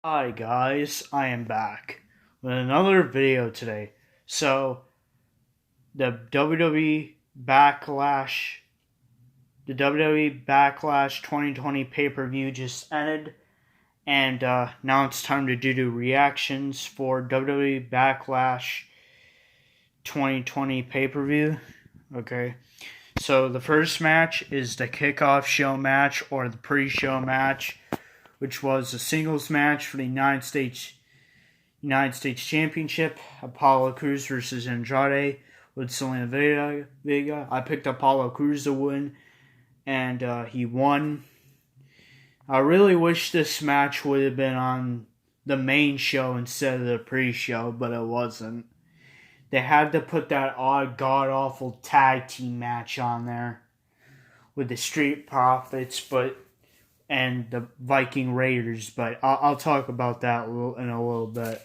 Hi guys, I am back with another video today. So the WWE Backlash, the WWE Backlash 2020 pay-per-view just ended, and now it's time to do the reactions for WWE Backlash 2020 pay-per-view. Okay, so the first match is the kickoff show match or the pre-show match, which was a singles match for the United States Championship. Apollo Crews versus Andrade with Selena Vega. I picked Apollo Crews to win, and he won. I really wish this match would have been on the main show instead of the pre-show, but it wasn't. They had to put that odd, god-awful tag team match on there with the Street Profits, and the Viking Raiders, but I'll talk about that in a little bit.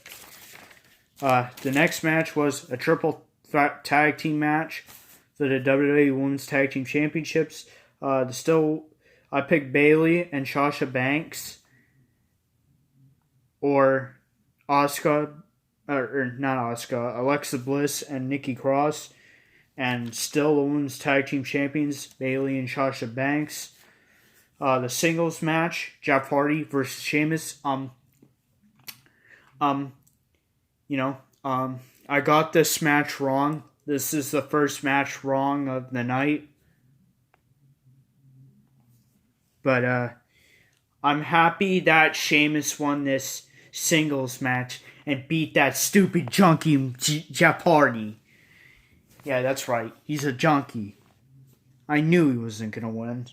The next match was a triple threat tag team match for the WWE Women's Tag Team Championships. I picked Bayley and Sasha Banks, or Asuka, or not Asuka, Alexa Bliss and Nikki Cross, and still the Women's Tag Team Champions, Bayley and Sasha Banks. The singles match, Jeff Hardy versus Sheamus. I got this match wrong. This is the first match wrong of the night. But I'm happy that Sheamus won this singles match and beat that stupid junkie Jeff Hardy. Yeah, that's right. He's a junkie. I knew he wasn't going to win.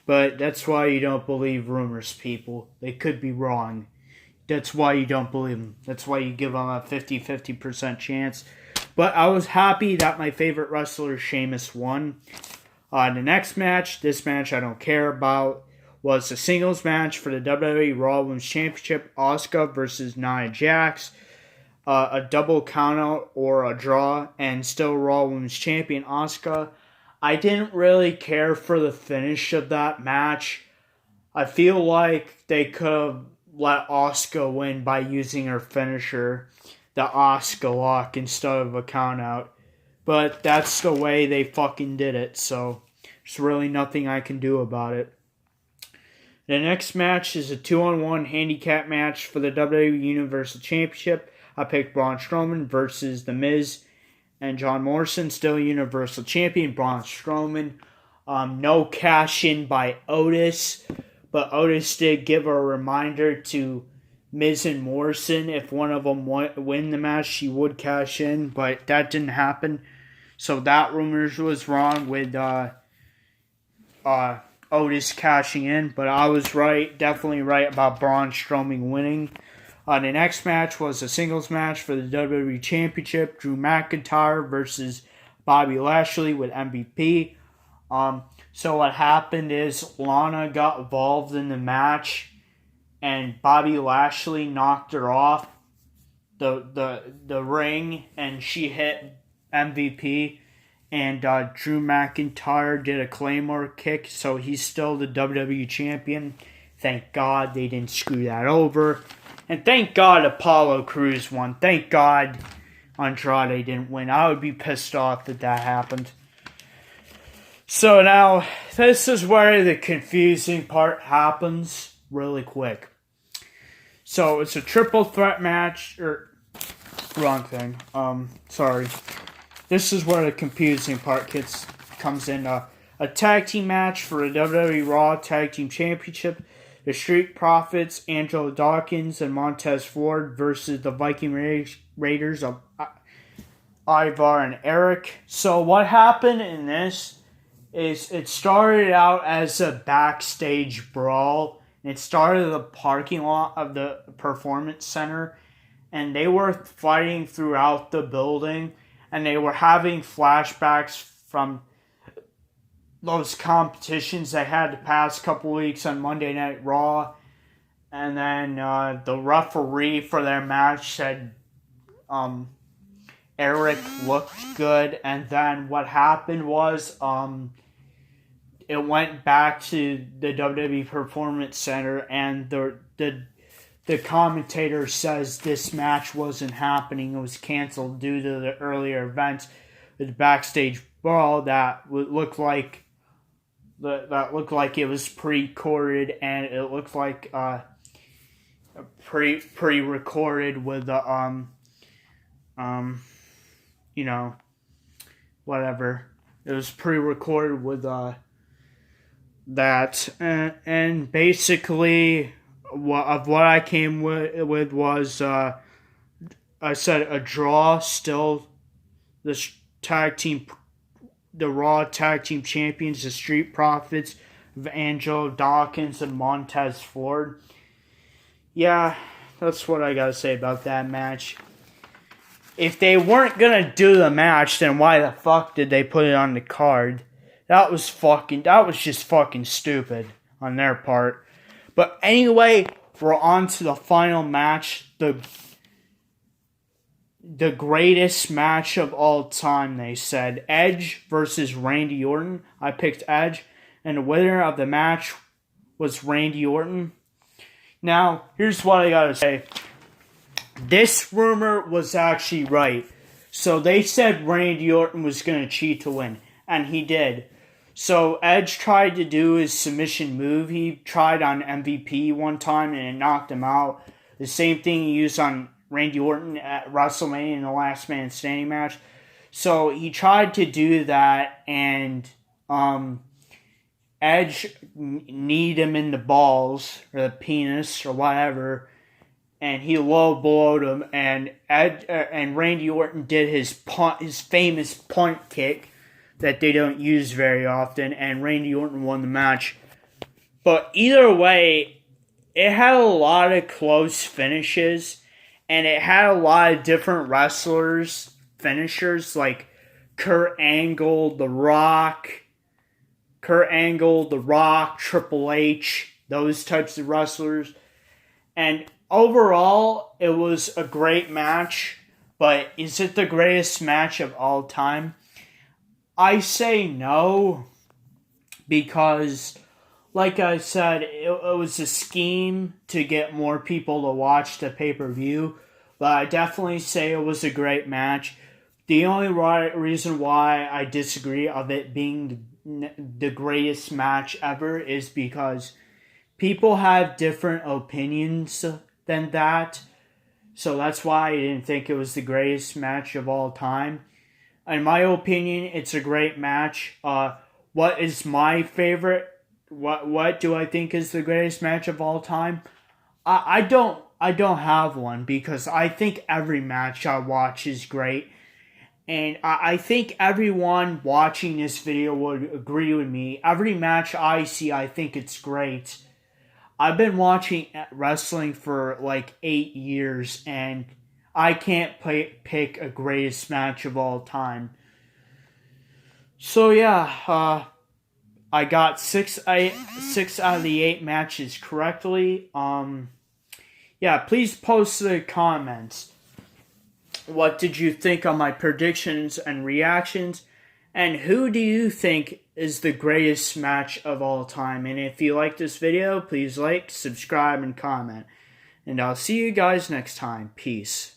But that's why you don't believe rumors, people. They could be wrong. That's why you don't believe them. That's why you give them a 50% chance. But I was happy that my favorite wrestler, Sheamus, won. The next match, this match I don't care about, was the singles match for the WWE Raw Women's Championship, Asuka versus Nia Jax. A double countout or a draw, and still Raw Women's Champion, Asuka. I didn't really care for the finish of that match. I feel like they could have let Asuka win by using her finisher, the Asuka lock, instead of a countout. But that's the way they fucking did it, so there's really nothing I can do about it. The next match is a 2-on-1 handicap match for the WWE Universal Championship. I picked Braun Strowman versus The Miz and John Morrison, still Universal Champion. Braun Strowman. No cash in by Otis, but Otis did give a reminder to Miz and Morrison if one of them win the match, she would cash in, but that didn't happen. So that rumor was wrong with Otis cashing in, but I was right, definitely right about Braun Strowman winning. The next match was a singles match for the WWE Championship. Drew McIntyre versus Bobby Lashley with MVP. So what happened is Lana got involved in the match, and Bobby Lashley knocked her off the ring, and she hit MVP. And Drew McIntyre did a Claymore kick, so he's still the WWE Champion. Thank God they didn't screw that over. And thank God Apollo Crews won. Thank God Andrade didn't win. I would be pissed off if that happened. So now, this is where the confusing part happens really quick. So it's a triple threat match, wrong thing. Sorry. This is where the confusing part comes in. A tag team match for the WWE Raw Tag Team Championship. The Street Profits, Angelo Dawkins and Montez Ford versus the Viking Raiders of Ivar and Eric. So what happened in this is it started out as a backstage brawl. It started in the parking lot of the Performance Center, and they were fighting throughout the building, and they were having flashbacks from those competitions they had the past couple weeks on Monday Night Raw. And then the referee for their match said Eric looked good. And then what happened was it went back to the WWE Performance Center, and the the commentator says this match wasn't happening. It was canceled due to the earlier events, the backstage brawl that looked like it was pre-recorded, and it looked like pre-recorded with the whatever. It was pre-recorded with that, and basically what I came with was I said a draw. Still, the Raw Tag Team Champions, the Street Profits of Angelo Dawkins and Montez Ford. Yeah, that's what I gotta say about that match. If they weren't gonna do the match, then why the fuck did they put it on the card? That was just fucking stupid on their part. But anyway, we're on to the final match. The greatest match of all time, they said. Edge versus Randy Orton. I picked Edge. And the winner of the match was Randy Orton. Now, here's what I gotta say. This rumor was actually right. So they said Randy Orton was gonna cheat to win. And he did. So Edge tried to do his submission move. He tried on MVP one time and it knocked him out. The same thing he used on Randy Orton at WrestleMania in the Last Man Standing match. So he tried to do that, and Edge kneed him in the balls or the penis or whatever, and he low blowed him. And Randy Orton did his famous punt kick that they don't use very often, and Randy Orton won the match. But either way, it had a lot of close finishes, and it had a lot of different wrestlers' finishers, like Kurt Angle, The Rock, Triple H, those types of wrestlers. And overall, it was a great match, but is it the greatest match of all time? I say no, because, like I said, it was a scheme to get more people to watch the pay-per-view, but I definitely say it was a great match. The only reason why I disagree of it being the greatest match ever is because people have different opinions than that, so that's why I didn't think it was the greatest match of all time. In my opinion, it's a great match. What is my favorite? What do I think is the greatest match of all time? I don't have one, because I think every match I watch is great. And I think everyone watching this video would agree with me. Every match I see, I think it's great. I've been watching wrestling for like 8 years, and I can't pick a greatest match of all time. So yeah, I got 6 out of the 8 matches correctly. Yeah, please post in the comments. What did you think on my predictions and reactions? And who do you think is the greatest match of all time? And if you like this video, please like, subscribe, and comment. And I'll see you guys next time. Peace.